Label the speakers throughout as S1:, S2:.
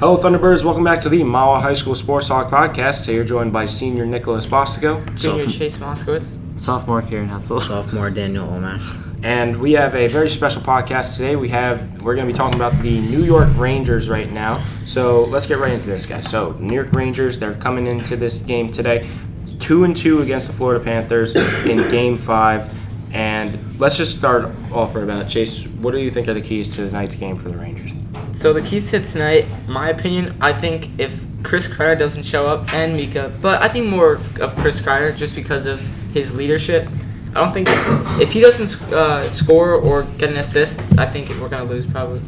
S1: Hello, Thunderbirds. Welcome back to the Mawa High School Sports Talk podcast. Today you're joined by senior Nicholas Bostico.
S2: Junior Chase Moskowitz.
S3: Sophomore Kieran Hetzel.
S4: Sophomore Daniel Omash.
S1: And we have a very special podcast today. We're going to be talking about the New York Rangers right now. So let's get right into this, guys. So New York Rangers, they're coming into this game today 2-2 against the Florida Panthers in Game 5. And let's just start off right about Chase. What do you think are the keys to tonight's game for the Rangers?
S2: So the keys to tonight, my opinion, I think if Chris Kreider doesn't show up, and Mika, but I think more of Chris Kreider just because of his leadership. I don't think if he doesn't score or get an assist, I think we're gonna lose probably.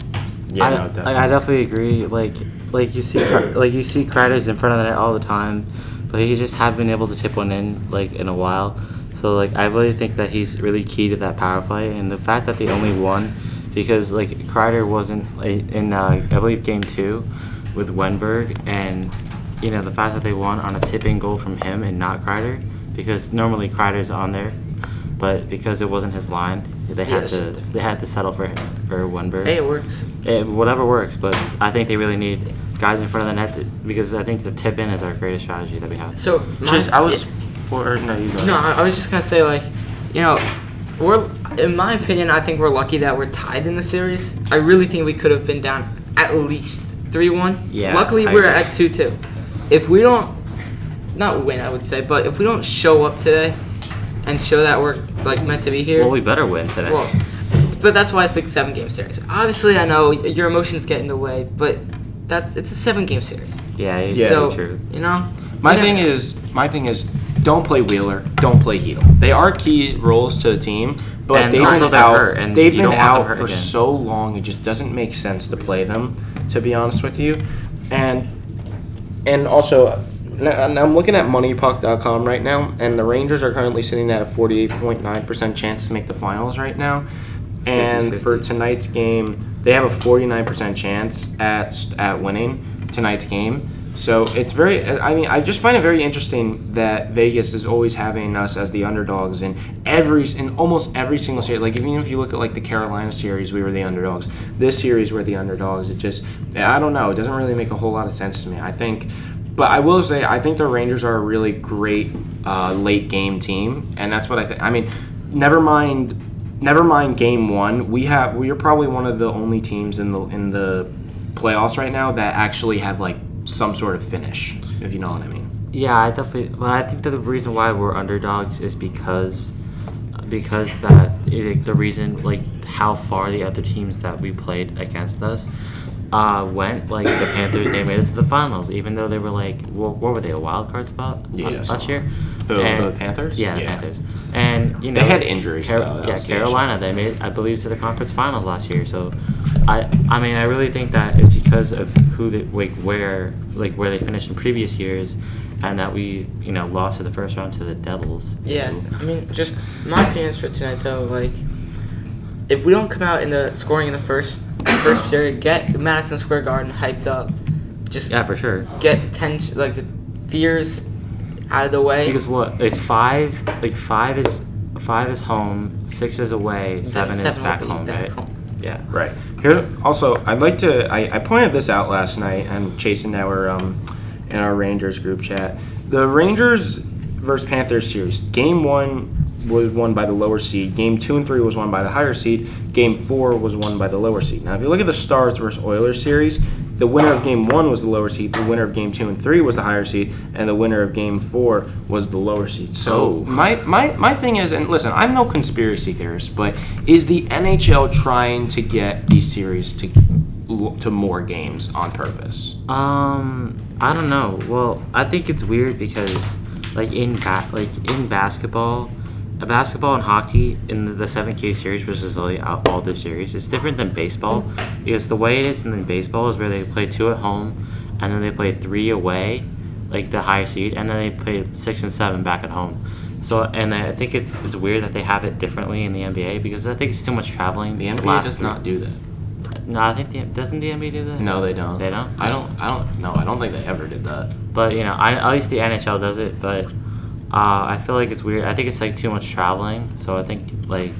S3: Yeah, I definitely agree. Like you see Kreider's in front of the net all the time, but he just haven't been able to tip one in in a while. So I really think that he's really key to that power play, and the fact that they only won because Kreider wasn't in I believe Game 2 with Wenberg, and the fact that they won on a tip-in goal from him and not Kreider, because normally Kreider's on there, but because it wasn't his line, they had to settle for Wenberg.
S2: Hey, it works.
S3: Whatever works, but I think they really need guys in front of the net because I think the tip-in is our greatest strategy that we have.
S2: So
S1: I was
S2: just gonna say in my opinion, I think we're lucky that we're tied in the series. I really think we could have been down at least 3-1.
S3: Yeah.
S2: Luckily, we're at 2-2. If we don't, not win, I would say, but if we don't show up today and show that we're meant to be here,
S3: well, we better win today.
S2: Well, but that's why it's 7-game series. Obviously, I know your emotions get in the way, but it's a 7-game series.
S3: Yeah,
S2: so
S3: true.
S1: My thing is, don't play Wheeler, don't play Heedle. They are key roles to the team, but they've been out for so long. It just doesn't make sense to play them, to be honest with you. And also, I'm looking at MoneyPuck.com right now, and the Rangers are currently sitting at a 48.9% chance to make the finals right now. And 50-50. For tonight's game, they have a 49% chance at winning tonight's game. So it's I just find it very interesting that Vegas is always having us as the underdogs in almost every single series. Even if you look at the Carolina series, we were the underdogs. This series, we're the underdogs. I don't know. It doesn't really make a whole lot of sense to me. But I will say, I think the Rangers are a really great late game team, and that's what I think. Never mind Game 1. We are probably one of the only teams in the playoffs right now that actually have some sort of finish, if you know what I mean.
S3: Yeah, I think that the reason why we're underdogs is because the reason how far the other teams that we played against us went. The Panthers, they made it to the finals, even though they were what were they, a wild card spot last year?
S1: The Panthers?
S3: Yeah, the Panthers. And
S1: they had injuries.
S3: Carolina, they made, I believe, to the conference finals last year. So, I really think that it's because of who where they finished in previous years, and that we lost to the first round to the Devils.
S2: Yeah, just my opinions for tonight though. If we don't come out in the scoring in the first period, get Madison Square Garden hyped up.
S3: For sure.
S2: Get the tension, the fears out of the way.
S3: Because it's 5 is home, 6 is away, 7 is back home, right? Yeah.
S1: Right. Here, also, I'd like to. I pointed this out last night. I'm chasing in our Rangers group chat. The Rangers versus Panthers series. Game 1 was won by the lower seed. Game 2 and 3 was won by the higher seed. Game 4 was won by the lower seed. Now, if you look at the Stars versus Oilers series, the winner of Game 1 was the lower seed, the winner of Game 2 and 3 was the higher seed, and the winner of Game 4 was the lower seed. So my thing is, and listen, I'm no conspiracy theorist, but is the NHL trying to get these series to more games on purpose?
S3: I don't know. Well, I think it's weird because in basketball and hockey in the 7K series versus all the series, it's different than baseball because the way it is in baseball is where they play 2 at home and then they play 3 away, the higher seed, and then they play 6 and 7 back at home. So, and I think it's weird that they have it differently in the NBA because I think it's too much traveling.
S1: The NBA does not do that.
S3: No, I think doesn't the NBA do that?
S1: No, they don't.
S3: They don't?
S1: I don't think they ever did that.
S3: But at least the NHL does it, but I feel like it's weird. I think it's too much traveling. So I think I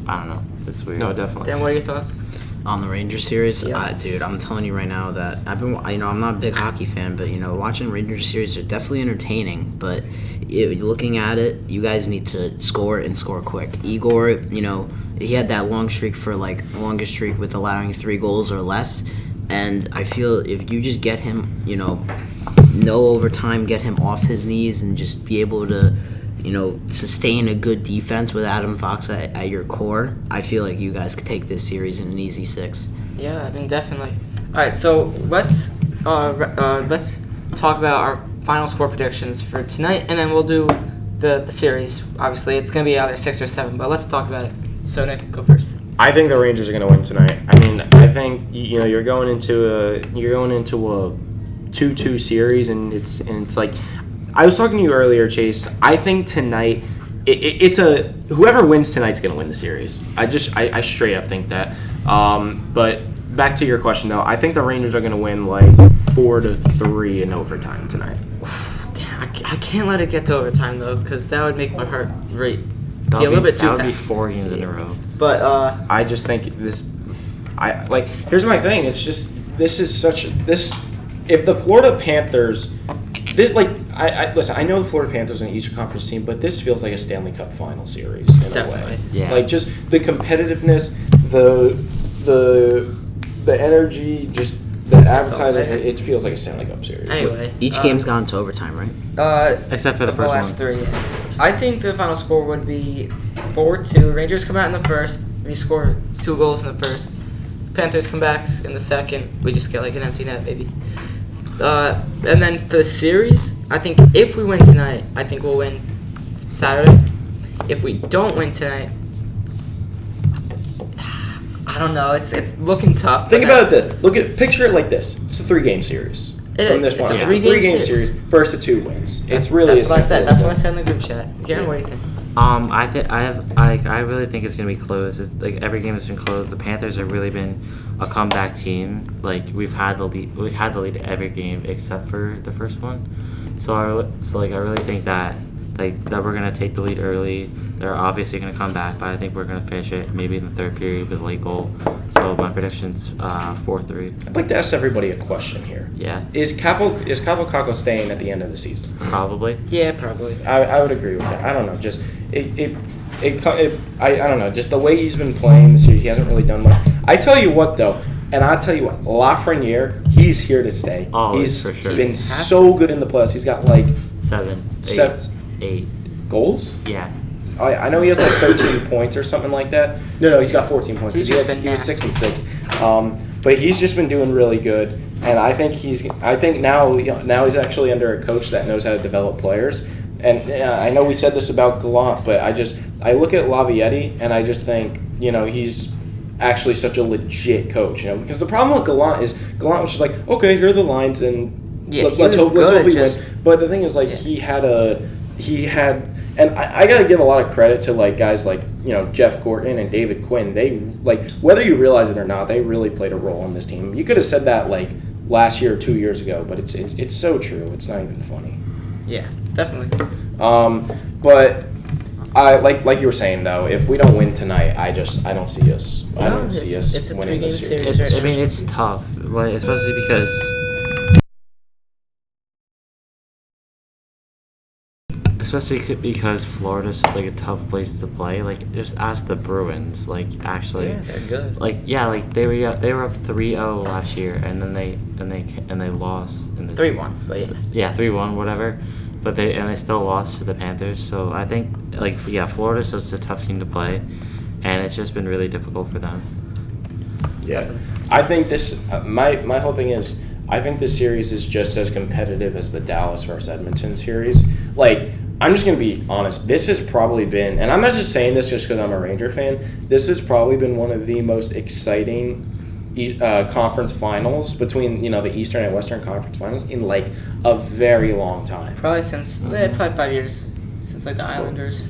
S3: don't know. It's weird.
S1: No, definitely.
S2: Dan, what are your thoughts?
S4: On the Rangers series,
S2: Yeah.
S4: Dude, I'm telling you right now that I'm not a big hockey fan, but watching Rangers series are definitely entertaining. But looking at it, you guys need to score and score quick. Igor, he had that long streak for longest streak with allowing 3 goals or less, and I feel if you just get him, no overtime, get him off his knees, and just be able to sustain a good defense with Adam Fox at your core, I feel like you guys could take this series in an easy 6.
S2: Yeah, I mean, definitely. All right, so let's talk about our final score predictions for tonight, and then we'll do the series. Obviously, it's gonna be either 6 or 7, but let's talk about it. So Nick, go first.
S1: I think the Rangers are going to win tonight. I mean, I think you're going into a 2-2 series, and it's like I was talking to you earlier, Chase. I think tonight it's whoever wins tonight's going to win the series. I straight up think that. But back to your question though, I think the Rangers are going to win 4-3 in overtime tonight.
S2: Damn, I can't let it get to overtime though, because that would make my heart rate be a little bit too fast.
S3: That would be 4 games in a row.
S2: But
S1: I just think this. Here's my thing. It's just this is such this. If the Florida Panthers, listen. I know the Florida Panthers are an Eastern Conference team, but this feels like a Stanley Cup final series in
S2: Definitely.
S1: a way.
S3: Yeah.
S1: Just the competitiveness, the energy, just the advertising. It feels like a Stanley Cup series.
S2: Anyway,
S4: Each game's gone to overtime, right?
S3: Except for the first
S2: last
S3: one.
S2: 3. I think the final score would be 4-2. Rangers come out in the first. We score 2 goals in the first. Panthers come back in the second. We just get an empty net, maybe. And then for the series, I think if we win tonight, I think we'll win Saturday. If we don't win tonight, I don't know. It's looking tough.
S1: Think about it. Picture it like this. It's a 3-game series.
S2: It is. It's a
S1: 3-game series. First of 2 wins. It's really.
S2: That's what I said. That's what I said in the group chat. Karen, what do you think?
S3: I really think it's gonna be close. Every game has been close. The Panthers have really been a comeback team. We've had the lead. We had the lead every game except for the first one. So I really think that that we're gonna take the lead early. They're obviously gonna come back, but I think we're gonna finish it maybe in the third period with a late goal. So my prediction's 4-3.
S1: I'd like to ask everybody a question here.
S3: Yeah.
S1: Is Capo Caco staying at the end of the season?
S3: Probably.
S2: Yeah, probably.
S1: I would agree with that. I don't know. Just I don't know. Just the way he's been playing this year, he hasn't really done much. I tell you what though, and I'll tell you what, Lafreniere, he's here to stay.
S3: Oh,
S1: he's
S3: for sure.
S1: been so good in the playoffs. He's got
S3: 8
S1: goals.
S3: Yeah.
S1: I know he has 13 points or something like that. No, he's got 14 points.
S2: He's
S1: He was 6-6. But he's just been doing really good, and I think now he's actually under a coach that knows how to develop players. And I know we said this about Gallant, but I look at Lavietti and I just think he's actually such a legit coach. Because the problem with Gallant was just okay, here are the lines and let's hope we win. But the thing is he had. And I gotta give a lot of credit to guys like Jeff Gorton and David Quinn. They whether you realize it or not, they really played a role on this team. You could have said that last year or 2 years ago, but it's so true. It's not even funny.
S2: Yeah, definitely.
S1: But I like you were saying though, if we don't win tonight, I don't see us. I don't see us
S2: it's a
S1: winning
S2: 3-game
S1: this
S2: series.
S1: series.
S3: I mean, it's tough, especially because. Especially because Florida's such a tough place to play. Just ask the Bruins. Actually,
S2: Yeah, they're good.
S3: they were up 3-0 last year, and then they lost in the
S2: 3-1, but yeah.
S3: Yeah, 3-1, whatever. But they still lost to the Panthers. So I think Florida's such a tough team to play, and it's just been really difficult for them.
S1: Yeah, I think this. My whole thing is, I think this series is just as competitive as the Dallas versus Edmonton series. I'm just going to be honest. This has probably been, and I'm not just saying this just because I'm a Ranger fan, this has probably been one of the most exciting conference finals between, the Eastern and Western Conference finals in, a very long time.
S2: Probably since, probably 5 years. Since, the Islanders,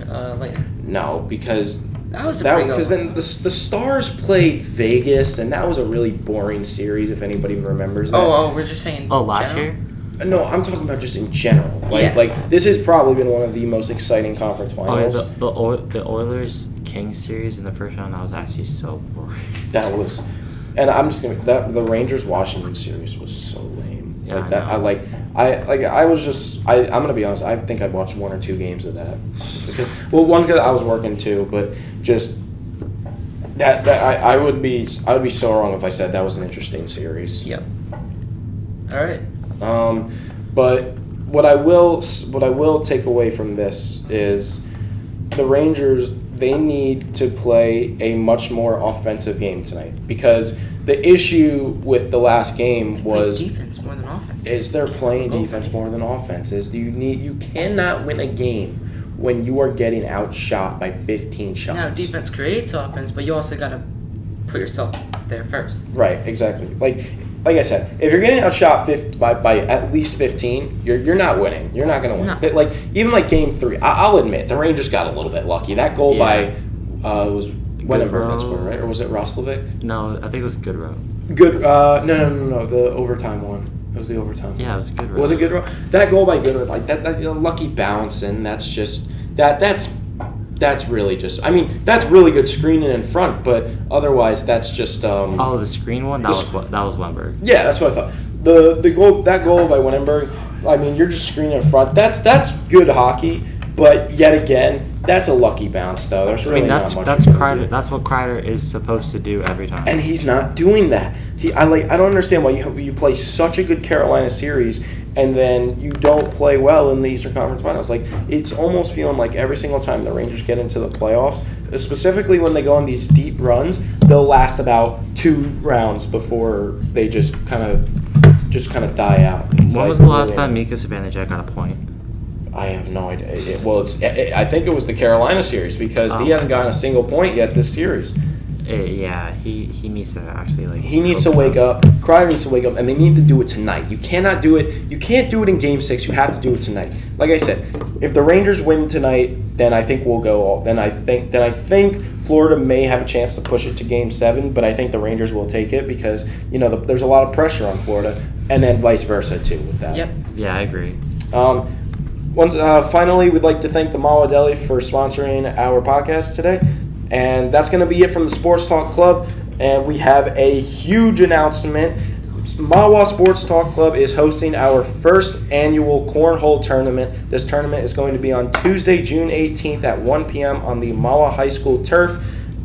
S1: No, because
S2: that was because
S1: then the Stars played Vegas, and that was a really boring series, if anybody remembers that.
S2: Oh, we're just saying
S3: last
S2: general?
S3: year?
S1: No, I'm talking about just in general. This has probably been one of the most exciting conference finals.
S3: The Oilers Kings series in the first round, that was actually so boring.
S1: That was And I'm just gonna the Rangers Washington series was so lame.
S3: Yeah,
S1: Like that, I'm gonna be honest. I think I'd watched 1 or 2 games of that because I was working too, but just I would be so wrong if I said that was an interesting series.
S2: Yep. All right.
S1: But what I will take away from this is the Rangers. They need to play a much more offensive game tonight because the issue with the last game was
S2: defense more than offense.
S1: Is they're playing defense more than offense? You cannot win a game when you are getting outshot by 15 shots.
S2: Now defense creates offense, but you also got to put yourself there first.
S1: Right, exactly. Like I said, if you're getting outshot by at least 15, you're not winning. You're not going to win.
S2: No.
S1: Even Game 3, I'll admit the Rangers got a little bit lucky. That goal by was Wenenberg that scored, right? Or was it Roslovic?
S3: No, I think it was Goodrow.
S1: No. The overtime one. It was the overtime.
S3: Yeah, it was Goodrow.
S1: Was it Goodrow? That goal by Goodrow, that lucky bounce, and that's just that's really just. I mean, that's really good screening in front, but otherwise, that's just.
S3: The screen one. That was Wenberg.
S1: Yeah, that's what I thought. The goal by Wenenberg. I mean, you're just screening in front. That's good hockey, but yet again, that's a lucky bounce though. There's really not much.
S3: That's Kreider. That's what Kreider is supposed to do every time.
S1: And he's not doing that. I don't understand why you play such a good Carolina series and then you don't play well in the Eastern Conference Finals. It's almost feeling like every single time the Rangers get into the playoffs, specifically when they go on these deep runs, they'll last about 2 rounds before they just kind of die out.
S3: When was the last time Mika Zibanejad got a point?
S1: I have no idea. I think it was the Carolina series because he hasn't gotten a single point yet this series.
S3: He needs to actually
S1: He needs to wake up. Kreider needs to wake up, and they need to do it tonight. You cannot do it. You can't do it in Game 6. You have to do it tonight. Like I said, if the Rangers win tonight, then I think we'll go. Then I think Florida may have a chance to push it to Game 7, but I think the Rangers will take it because there's a lot of pressure on Florida, and then vice versa too with that.
S2: Yep.
S3: Yeah, I agree.
S1: Finally, we'd like to thank the Mawa Deli for sponsoring our podcast today. And that's going to be it from the Sports Talk Club. And we have a huge announcement. Mawa Sports Talk Club is hosting our first annual cornhole tournament. This tournament is going to be on Tuesday, June 18th at 1 p.m. on the Mawa High School turf.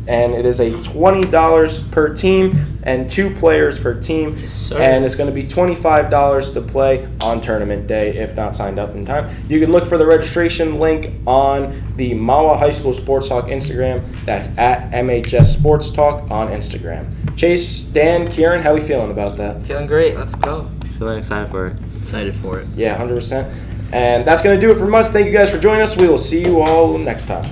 S1: And it is a $20 per team and 2 players per team.
S2: Yes,
S1: and it's going to be $25 to play on tournament day if not signed up in time. You can look for the registration link on the Mawa High School Sports Talk Instagram. That's at MHS Sports Talk on Instagram. Chase, Dan, Kieran, how are we feeling about that?
S2: Feeling great. Let's go.
S3: Feeling excited for it.
S4: Excited for it.
S1: Yeah, 100%. And that's going to do it from us. Thank you guys for joining us. We will see you all next time.